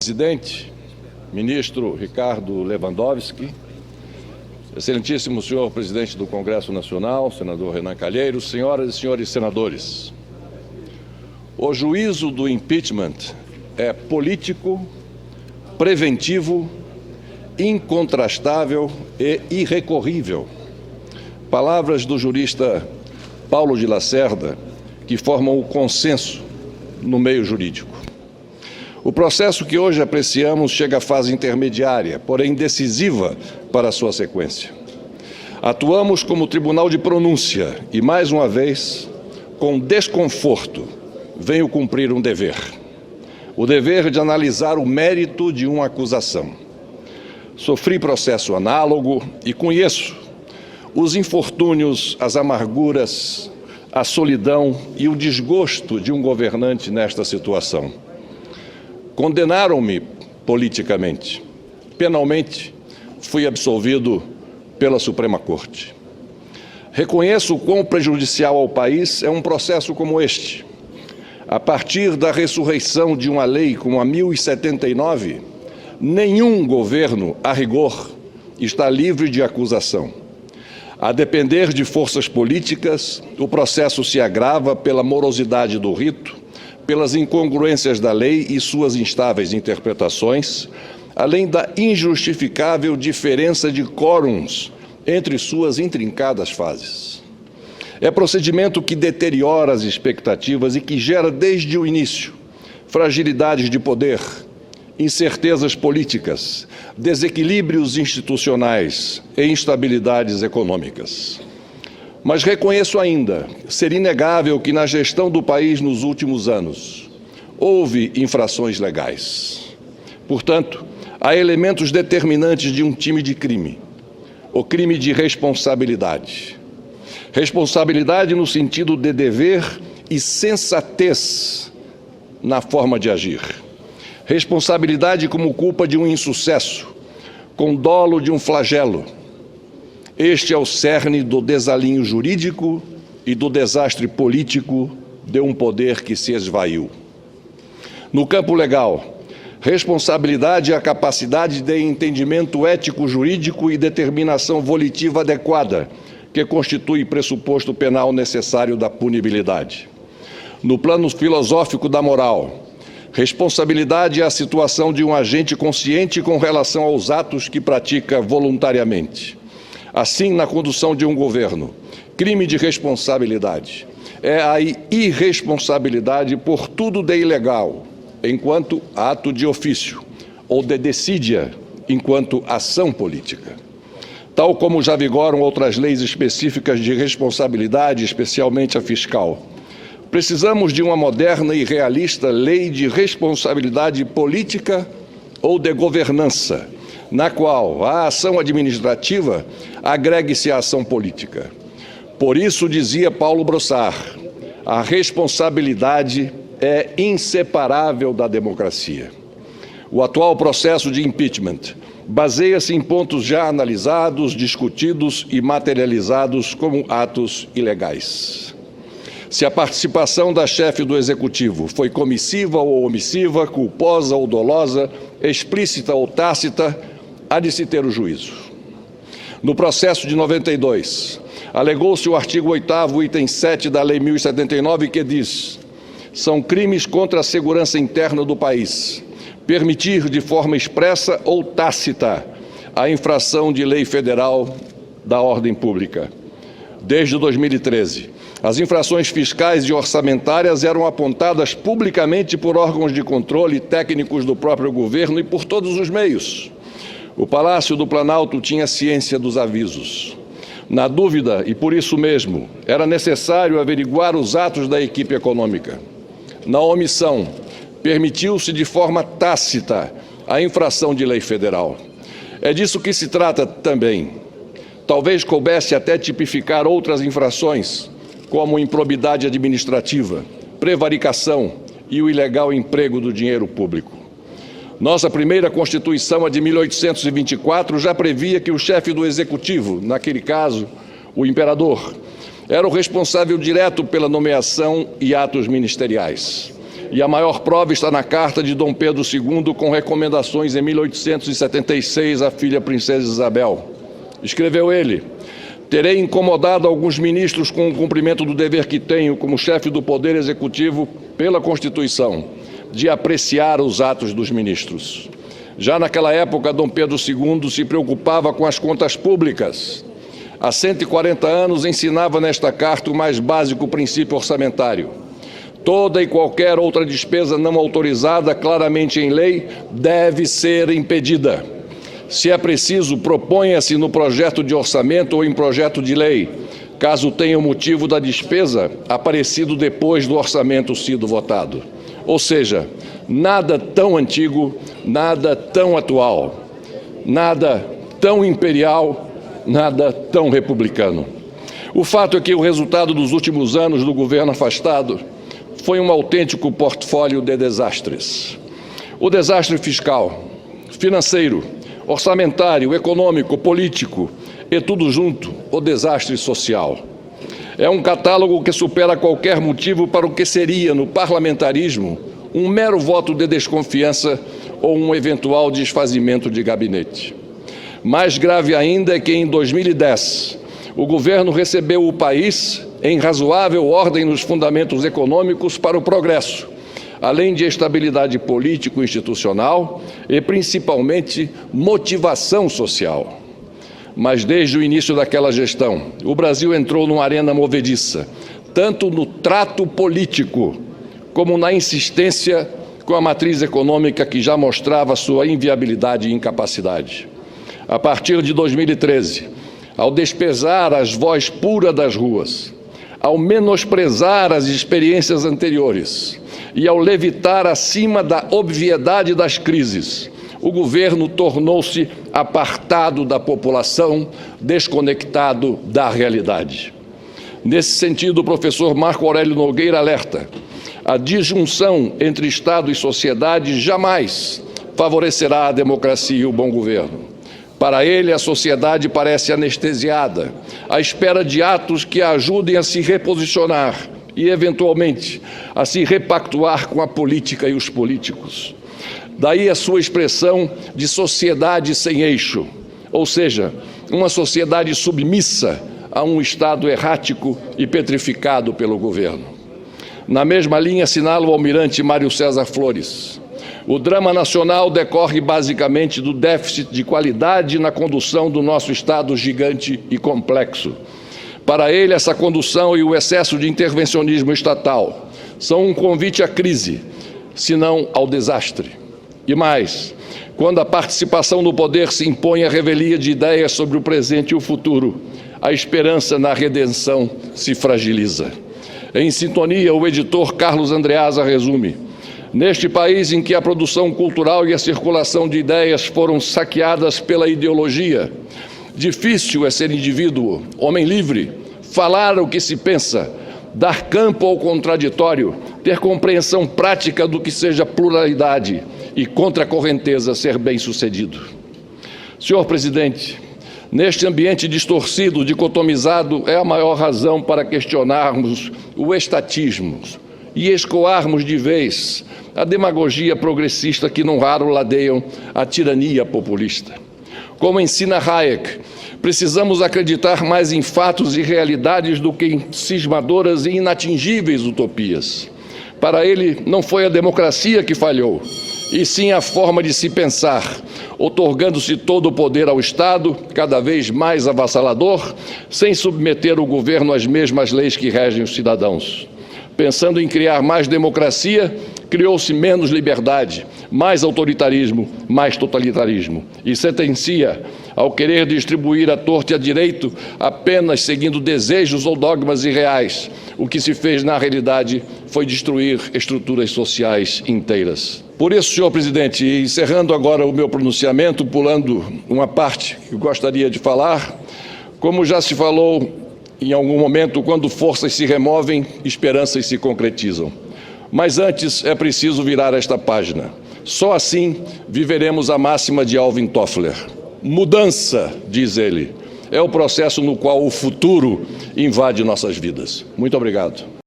presidente, ministro Ricardo Lewandowski, excelentíssimo senhor presidente do Congresso Nacional, senador Renan Calheiros, senhoras e senhores senadores, o juízo do impeachment é político, preventivo, incontrastável e irrecorrível. Palavras do jurista Paulo de Lacerda, que formam o consenso no meio jurídico. O processo que hoje apreciamos chega à fase intermediária, porém decisiva para a sua sequência. Atuamos como tribunal de pronúncia e, mais uma vez, com desconforto, venho cumprir um dever. O dever de analisar o mérito de uma acusação. Sofri processo análogo e conheço os infortúnios, as amarguras, a solidão e o desgosto de um governante nesta situação. Condenaram-me politicamente. Penalmente, fui absolvido pela Suprema Corte. Reconheço o quão prejudicial ao país é um processo como este. A partir da ressurreição de uma lei como a 1079, nenhum governo, a rigor, está livre de acusação. A depender de forças políticas, o processo se agrava pela morosidade do rito, pelas incongruências da lei e suas instáveis interpretações, além da injustificável diferença de quórums entre suas intrincadas fases. É procedimento que deteriora as expectativas e que gera desde o início fragilidades de poder, incertezas políticas, desequilíbrios institucionais e instabilidades econômicas. Mas reconheço ainda ser inegável que na gestão do país nos últimos anos houve infrações legais. Portanto, há elementos determinantes de um time de crime, o crime de responsabilidade. Responsabilidade no sentido de dever e sensatez na forma de agir. Responsabilidade como culpa de um insucesso, com dolo de um flagelo. Este é o cerne do desalinho jurídico e do desastre político de um poder que se esvaiu. No campo legal, responsabilidade é a capacidade de entendimento ético-jurídico e determinação volitiva adequada, que constitui pressuposto penal necessário da punibilidade. No plano filosófico da moral, responsabilidade é a situação de um agente consciente com relação aos atos que pratica voluntariamente. Assim, na condução de um governo, crime de responsabilidade é a irresponsabilidade por tudo de ilegal, enquanto ato de ofício, ou de desídia, enquanto ação política. Tal como já vigoram outras leis específicas de responsabilidade, especialmente a fiscal. Precisamos de uma moderna e realista lei de responsabilidade política ou de governança, na qual a ação administrativa agregue-se à ação política. Por isso, dizia Paulo Brossard, a responsabilidade é inseparável da democracia. O atual processo de impeachment baseia-se em pontos já analisados, discutidos e materializados como atos ilegais. Se a participação da chefe do Executivo foi comissiva ou omissiva, culposa ou dolosa, explícita ou tácita, há de se ter o juízo. No processo de 92, alegou-se o artigo 8º, item 7 da Lei 1079, que diz: são crimes contra a segurança interna do país permitir de forma expressa ou tácita a infração de lei federal da ordem pública. Desde 2013, as infrações fiscais e orçamentárias eram apontadas publicamente por órgãos de controle técnicos do próprio governo e por todos os meios. O Palácio do Planalto tinha ciência dos avisos. Na dúvida, e por isso mesmo, era necessário averiguar os atos da equipe econômica. Na omissão, permitiu-se de forma tácita a infração de lei federal. É disso que se trata também. Talvez coubesse até tipificar outras infrações, como improbidade administrativa, prevaricação e o ilegal emprego do dinheiro público. Nossa primeira Constituição, a de 1824, já previa que o chefe do Executivo, naquele caso, o imperador, era o responsável direto pela nomeação e atos ministeriais. E a maior prova está na carta de Dom Pedro II, com recomendações em 1876 à filha princesa Isabel. Escreveu ele: terei incomodado alguns ministros com o cumprimento do dever que tenho, como chefe do Poder Executivo, pela Constituição, de apreciar os atos dos ministros. Já naquela época, Dom Pedro II se preocupava com as contas públicas. Há 140 anos ensinava nesta carta o mais básico princípio orçamentário. Toda e qualquer outra despesa não autorizada, claramente em lei, deve ser impedida. Se é preciso, proponha-se no projeto de orçamento ou em projeto de lei, caso tenha o motivo da despesa aparecido depois do orçamento sido votado. Ou seja, nada tão antigo, nada tão atual, nada tão imperial, nada tão republicano. O fato é que o resultado dos últimos anos do governo afastado foi um autêntico portfólio de desastres. O desastre fiscal, financeiro, orçamentário, econômico, político e tudo junto, o desastre social. É um catálogo que supera qualquer motivo para o que seria, no parlamentarismo, um mero voto de desconfiança ou um eventual desfazimento de gabinete. Mais grave ainda é que, em 2010, o governo recebeu o país em razoável ordem nos fundamentos econômicos para o progresso, além de estabilidade político-institucional e, principalmente, motivação social. Mas, desde o início daquela gestão, o Brasil entrou numa arena movediça, tanto no trato político, como na insistência com a matriz econômica que já mostrava sua inviabilidade e incapacidade. A partir de 2013, ao despesar as vozes puras das ruas, ao menosprezar as experiências anteriores e ao levitar acima da obviedade das crises, o governo tornou-se apartado da população, desconectado da realidade. Nesse sentido, o professor Marco Aurélio Nogueira alerta: a disjunção entre Estado e sociedade jamais favorecerá a democracia e o bom governo. Para ele, a sociedade parece anestesiada, à espera de atos que a ajudem a se reposicionar e, eventualmente, a se repactuar com a política e os políticos. Daí a sua expressão de sociedade sem eixo, ou seja, uma sociedade submissa a um Estado errático e petrificado pelo governo. Na mesma linha assinala o almirante Mário César Flores: o drama nacional decorre basicamente do déficit de qualidade na condução do nosso Estado gigante e complexo. Para ele, essa condução e o excesso de intervencionismo estatal são um convite à crise, se não ao desastre. E mais, quando a participação no poder se impõe à revelia de ideias sobre o presente e o futuro, a esperança na redenção se fragiliza. Em sintonia, o editor Carlos Andreasa resume: neste país em que a produção cultural e a circulação de ideias foram saqueadas pela ideologia, difícil é ser indivíduo, homem livre, falar o que se pensa, dar campo ao contraditório, ter compreensão prática do que seja pluralidade e, contra a correnteza, ser bem-sucedido. Senhor presidente, neste ambiente distorcido, dicotomizado, é a maior razão para questionarmos o estatismo e escoarmos de vez a demagogia progressista que não raro ladeiam a tirania populista. Como ensina Hayek, precisamos acreditar mais em fatos e realidades do que em cismadoras e inatingíveis utopias. Para ele, não foi a democracia que falhou, e sim a forma de se pensar, outorgando-se todo o poder ao Estado, cada vez mais avassalador, sem submeter o governo às mesmas leis que regem os cidadãos. Pensando em criar mais democracia, criou-se menos liberdade, mais autoritarismo, mais totalitarismo. E sentencia, ao querer distribuir à torto e à direito, apenas seguindo desejos ou dogmas irreais. O que se fez, na realidade, foi destruir estruturas sociais inteiras. Por isso, senhor presidente, encerrando agora o meu pronunciamento, pulando uma parte que eu gostaria de falar, como já se falou em algum momento, quando forças se removem, esperanças se concretizam. Mas antes é preciso virar esta página. Só assim viveremos a máxima de Alvin Toffler. Mudança, diz ele, é o processo no qual o futuro invade nossas vidas. Muito obrigado.